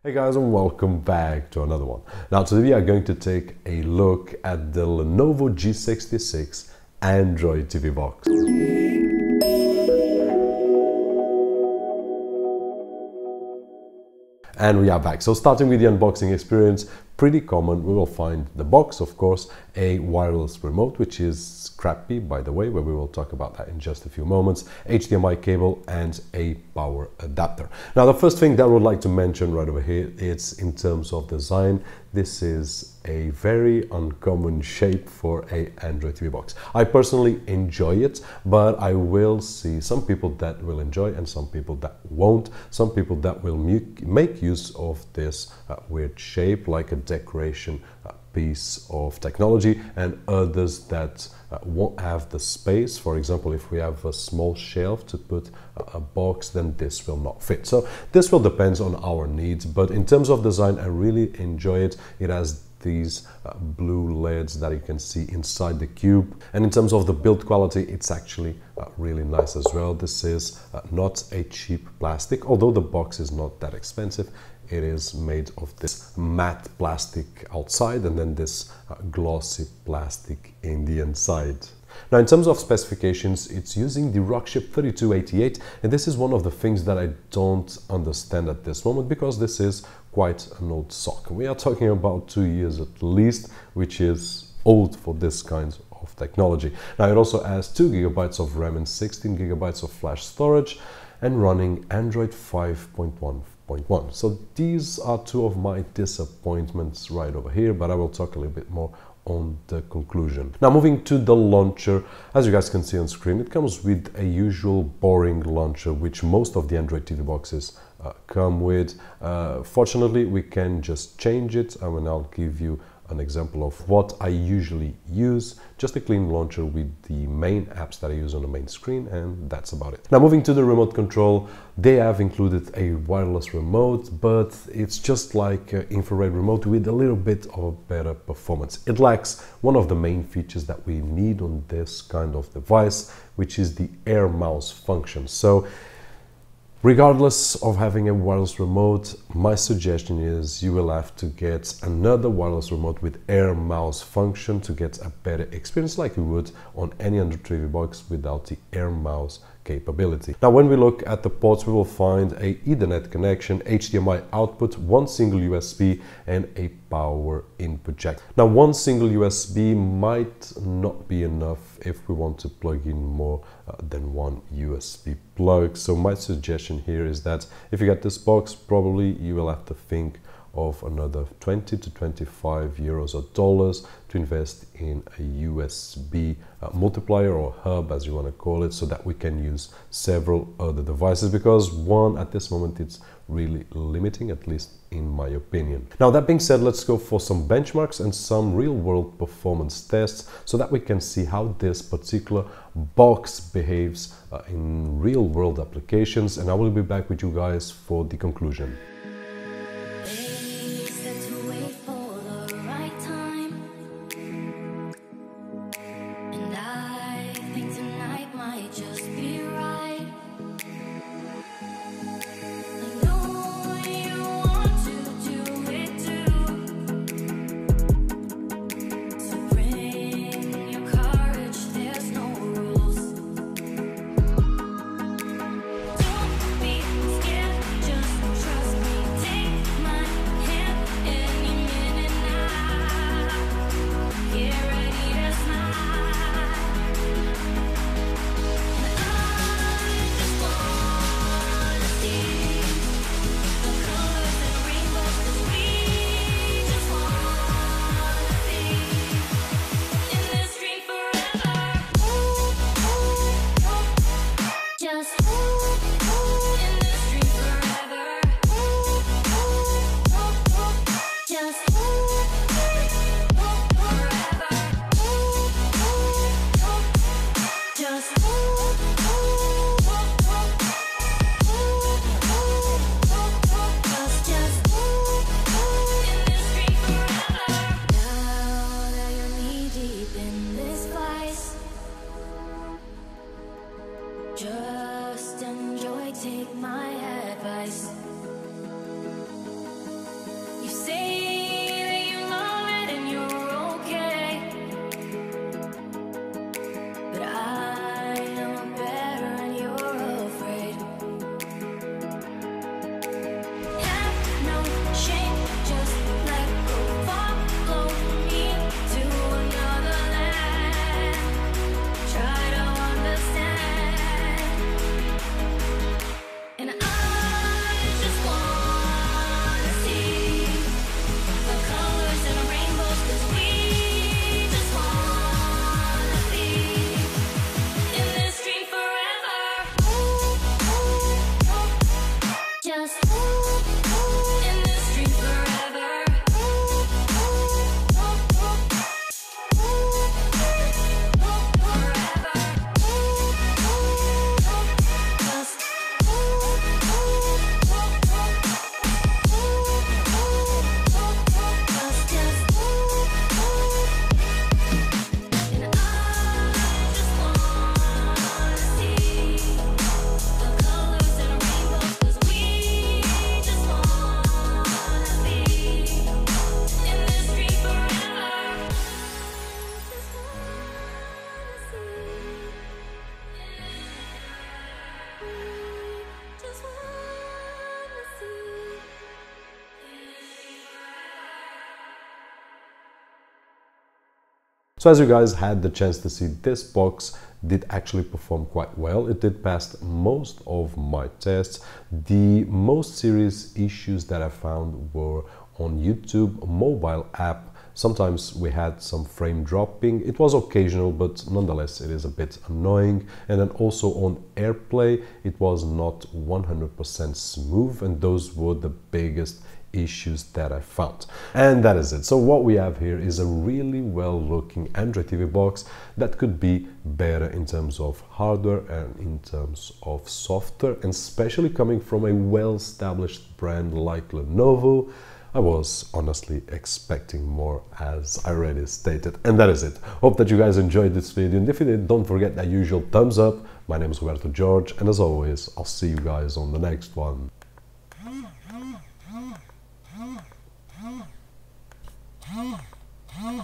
Hey guys, and welcome back to another one. Now today we are going to take a look at the Lenovo G66 Android TV box. And we are back. So starting with the unboxing experience, pretty common. We will find the box, of course, a wireless remote, which is SKYPE, by the way, where we will talk about that in just a few moments, HDMI cable, and a power adapter. Now, the first thing that I would like to mention right over here is in terms of design. This is a very uncommon shape for an Android TV box. I personally enjoy it, but I will see some people that will enjoy and some people that won't. Some people that will make use of this weird shape, like a decoration piece of technology, and others that won't have the space. For example, if we have a small shelf to put a box, then this will not fit. So this will depend on our needs, but in terms of design, I really enjoy it. It has these blue LEDs that you can see inside the cube, and in terms of the build quality, it's actually really nice as well. This is not a cheap plastic, although the box is not that expensive. It is made of this matte plastic outside and then this glossy plastic in the inside. Now, in terms of specifications, it's using the Rockchip 3288, and this is one of the things that I don't understand at this moment, because this is quite an old sock. We are talking about 2 years at least, which is old for this kind of technology. Now, it also has 2 GB of RAM and 16 GB of flash storage, and running Android 5.1. So these are two of my disappointments right over here, but I will talk a little bit more on the conclusion. Now, moving to the launcher, as you guys can see on screen, it comes with a usual boring launcher, which most of the Android TV boxes come with. Fortunately, we can just change it, and I'll give you an example of what I usually use. Just a clean launcher with the main apps that I use on the main screen, and that's about it. Now, moving to the remote control, they have included a wireless remote, but it's just like an infrared remote with a little bit of better performance. It lacks one of the main features that we need on this kind of device, which is the Air Mouse function. So regardless of having a wireless remote, my suggestion is you will have to get another wireless remote with Air Mouse function to get a better experience, like you would on any Android TV box without the Air Mouse capability. Now, when we look at the ports, we will find a Ethernet connection, HDMI output, one single USB, and a power input jack. Now, one single USB might not be enough if we want to plug in more than one USB plug. So my suggestion here is that if you get this box, probably you will have to think of another 20 to 25 euros or dollars to invest in a USB multiplier or hub, as you want to call it, so that we can use several other devices, because one at this moment it's really limiting, at least in my opinion. Now, that being said, let's go for some benchmarks and some real-world performance tests so that we can see how this particular box behaves in real-world applications, and I will be back with you guys for the conclusion. So as you guys had the chance to see, this box did actually perform quite well. It did pass most of my tests. The most serious issues that I found were on YouTube mobile app. Sometimes we had some frame dropping. It was occasional, but nonetheless it is a bit annoying. And then also on AIRPLAY, it was not 100% smooth, and those were the biggest issues that I found. And that is it. So what we have here is a really well looking Android TV box that could be better in terms of hardware and in terms of software, and especially coming from a well-established brand like Lenovo. I was honestly expecting more, as I already stated. And that is it. Hope that you guys enjoyed this video, and if you did, don't forget that usual thumbs up. My name is Roberto George, and as always, I'll see you guys on the next one. Huh?